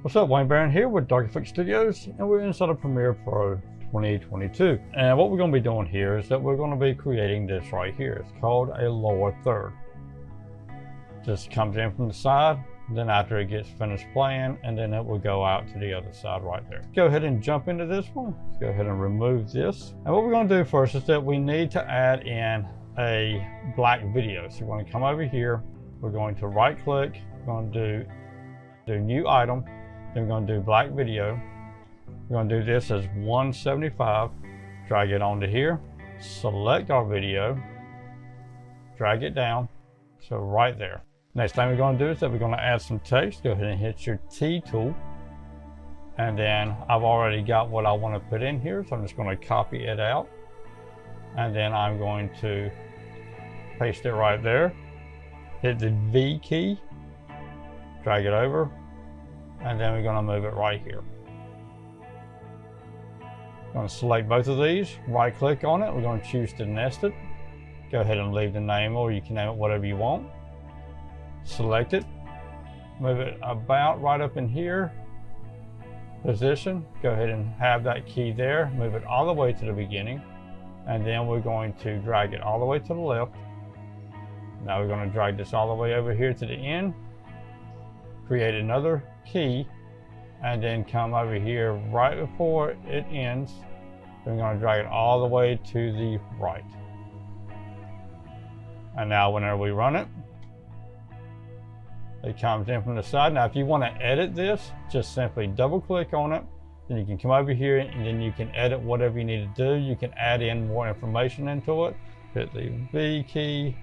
What's up, Wayne Barron here with Dark Effects Studios, and we're inside of Premiere Pro 2022. And what we're going to be doing here is that we're going to be creating this right here. It's called a lower third. Just comes in from the side, then after it gets finished playing, and then it will go out to the other side right there. Go ahead and jump into this one. Let's go ahead and remove this. And what we're going to do first is that we need to add in a black video. So we're going to come over here. We're going to right click. We're going to do new item. Then we're going to do black video. We're going to do this as 175. Drag it onto here. Select our video. Drag it down. So right there. Next thing we're going to do is that we're going to add some text. Go ahead and hit your T tool. And then I've already got what I want to put in here. So I'm just going to copy it out. And then I'm going to paste it right there. Hit the V key. Drag it over. And then we're going to move it right here. I'm going to select both of these, right click on it. We're going to choose to nest it. Go ahead and leave the name, or you can name it whatever you want. Select it, move it about right up in here. Position, go ahead and have that key there. Move it all the way to the beginning. And then we're going to drag it all the way to the left. Now we're going to drag this all the way over here to the end. Create another key, and then come over here right before it ends. We're going to drag it all the way to the right. And now whenever we run it, it comes in from the side. Now if you want to edit this, just simply double click on it. Then you can come over here and then you can edit whatever you need to do. You can add in more information into it. Hit the V key.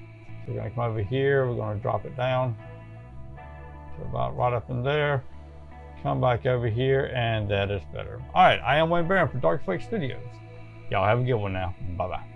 We're going to come over here. We're going to drop it down to about right up in there. Come back over here, and that is better. All right, I am Wayne Barron for Dark Effects Studios. Y'all have a good one now. Bye-bye.